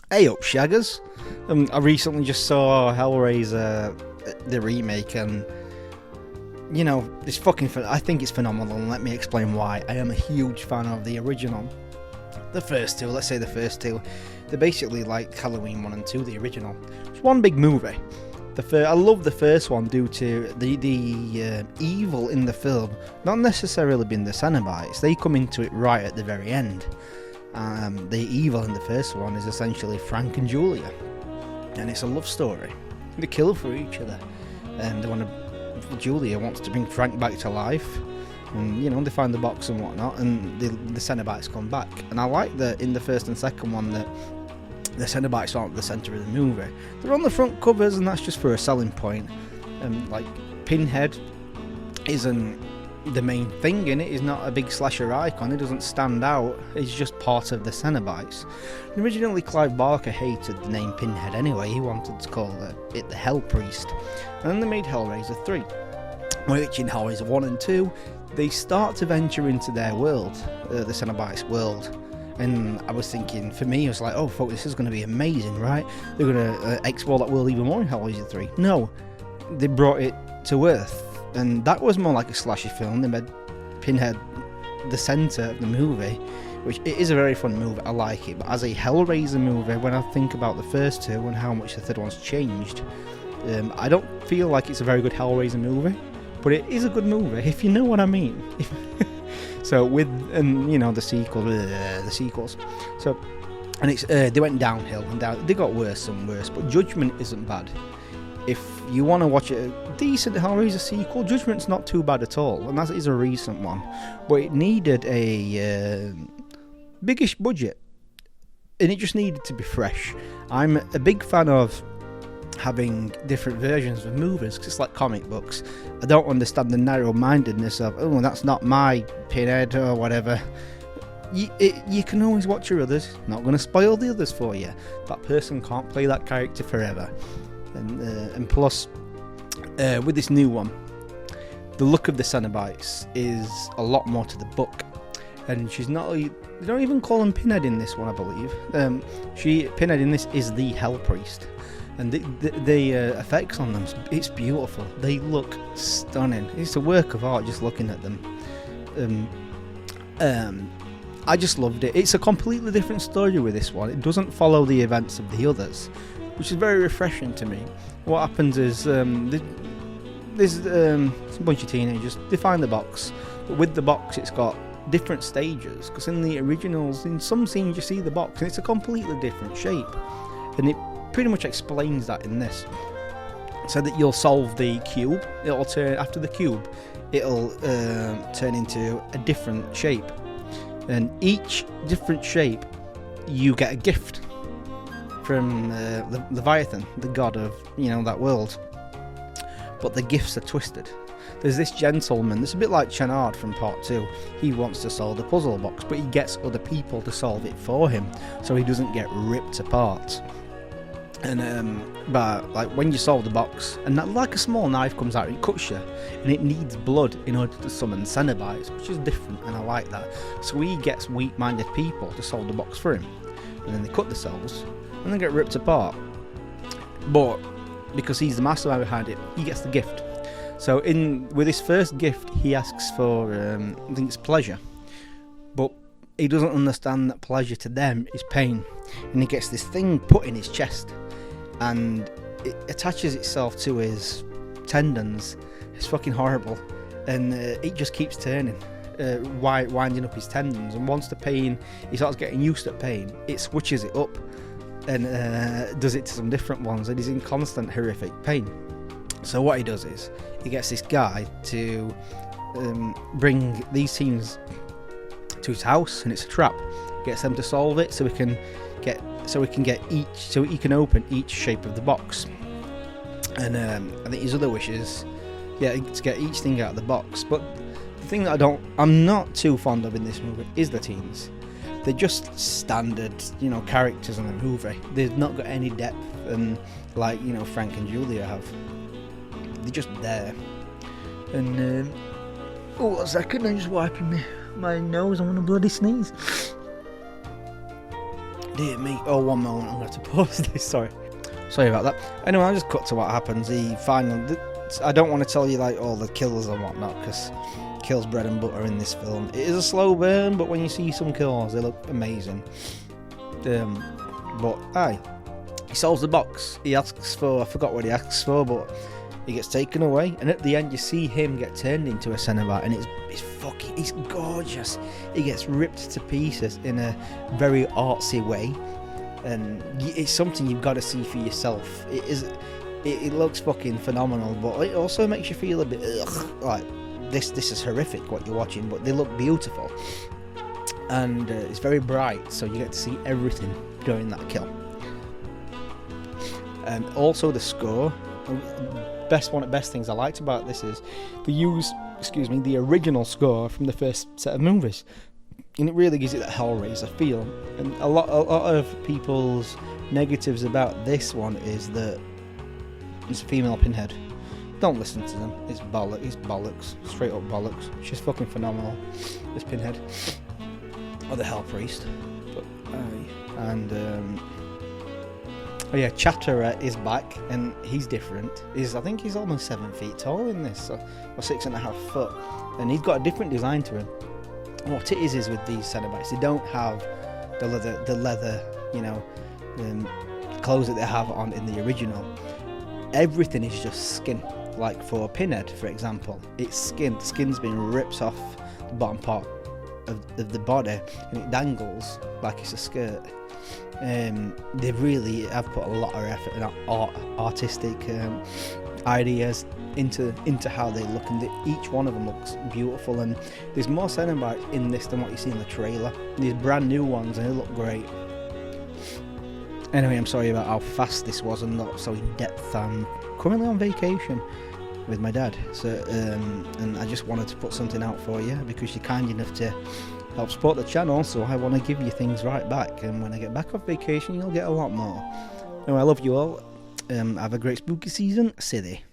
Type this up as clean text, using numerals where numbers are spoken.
Hey up, Shaggers. I recently just saw Hellraiser, the remake, and it's fucking. I think it's phenomenal, and let me explain why. I am a huge fan of the original. The first two, let's say the first two, they're basically like Halloween 1 and 2, the original. It's one big movie. I love the first one due to the evil in the film, not necessarily being the Cenobites. They come into it right at the very end. The evil in the first one is essentially Frank and Julia, and it's a love story. They kill for each other, and Julia wants to bring Frank back to life, and they find the box and whatnot, and the Cenobites come back. And I like that in the first and second one that the Cenobites aren't the centre of the movie. They're on the front covers, and that's just for a selling point. Like Pinhead isn't the main thing in it. Is not a big slasher icon. It doesn't stand out. It's just part of the Cenobites. Originally, Clive Barker hated the name Pinhead anyway. He wanted to call it the Hell Priest. And then they made Hellraiser 3, which in Hellraiser 1 and 2, they start to venture into their world, the Cenobites world. And I was thinking, for me, I was like, oh fuck, this is going to be amazing, right? They're going to explore that world even more in Hellraiser 3. No, they brought it to Earth. And that was more like a slashy film. They made Pinhead the centre of the movie, which it is a very fun movie. I like it. But as a Hellraiser movie, when I think about the first two and how much the third one's changed, I don't feel like it's a very good Hellraiser movie. But it is a good movie, if you know what I mean. So the sequels. So, and it's they went downhill and down. They got worse and worse. But Judgment isn't bad. If you want to watch a decent Hellraiser sequel, Judgment's not too bad at all, and that is a recent one. But it needed a biggish budget, and it just needed to be fresh. I'm a big fan of having different versions of movies, because it's like comic books. I don't understand the narrow-mindedness of, oh, that's not my Pinhead or whatever. You can always watch your others. Not going to spoil the others for you. That person can't play that character forever. And plus, with this new one, the look of the Cenobites is a lot more to the book. And she's not. They don't even call him Pinhead in this one, I believe. Pinhead in this is the Hell Priest, and the effects on them, it's beautiful. They look stunning. It's a work of art just looking at them. I just loved it. It's a completely different story with this one. It doesn't follow the events of the others, which is very refreshing to me. What happens is there's a bunch of teenagers. They find the box, but with the box it's got different stages, because in the originals, in some scenes you see the box and it's a completely different shape, and it pretty much explains that in this. So that you'll solve the cube, it'll turn after the cube, it'll turn into a different shape, and each different shape you get a gift from Leviathan, the god of that world. But the gifts are twisted. There's this gentleman, it's a bit like Chenard from part 2. He wants to solve the puzzle box, but he gets other people to solve it for him, so he doesn't get ripped apart. And but like when you solve the box, and that, like a small knife comes out, it cuts you, and it needs blood in order to summon Cenobites, which is different, and I like that. So he gets weak-minded people to solve the box for him, and then they cut themselves, and they get ripped apart. But because he's the mastermind behind it, he gets the gift. So with his first gift, he asks for, I think it's pleasure. But he doesn't understand that pleasure to them is pain. And he gets this thing put in his chest, and it attaches itself to his tendons. It's fucking horrible. And it just keeps turning, winding up his tendons. And once the pain, he starts getting used to pain, it switches it up and does it to some different ones, and he's in constant horrific pain. So what he does is he gets this guy to bring these teams to his house, and it's a trap. Gets them to solve it so he can open each shape of the box. And I think his other wish is to get each thing out of the box. But the thing that I'm not too fond of in this movie is the teens. They're just standard, characters in a movie. They've not got any depth, and like Frank and Julia have. They're just there. And a second, I'm just wiping my nose. I'm gonna bloody sneeze. Dear me. Oh, one moment, I'm going to have to pause this, sorry about that. Anyway, I'll just cut to what happens. He finally... I don't want to tell you like all the kills and whatnot, because kills bread and butter in this film. It is a slow burn, but when you see some kills, they look amazing. But aye, he solves the box. He asks for, I forgot what he asks for, but he gets taken away, and at the end you see him get turned into a Cenobite, and he's gorgeous. He gets ripped to pieces in a very artsy way, and it's something you've got to see for yourself. It looks fucking phenomenal, but it also makes you feel a bit like this is horrific what you're watching, but they look beautiful, and it's very bright, so you get to see everything during that kill. And also the score. One of the best things I liked about this is they use, the original score from the first set of movies, and it really gives it that Hellraiser feel. And a lot of people's negatives about this one is that it's a female Pinhead. Don't listen to them. It's bollocks, straight up bollocks. She's fucking phenomenal, this Pinhead, or the Hell Priest. But oh yeah, Chatterer is back, and he's different. I think he's almost 7 feet tall in this, or 6.5 foot, and he's got a different design to him. And what it is with these Cenobites, they don't have the leather, clothes that they have on in the original. Everything is just skin. Like for Pinhead, for example, it's skin. The skin's been ripped off the bottom part of the body, and it dangles like it's a skirt. They really have put a lot of effort and artistic ideas into how they look, and each one of them looks beautiful. And there's more Cenobites in this than what you see in the trailer. These brand new ones, and they look great. Anyway, I'm sorry about how fast this was and not so in depth. I'm currently on vacation with my dad, so and I just wanted to put something out for you because you're kind enough to help support the channel, so I want to give you things right back, and when I get back off vacation you'll get a lot more. Anyway, I love you all. Have a great spooky season. City.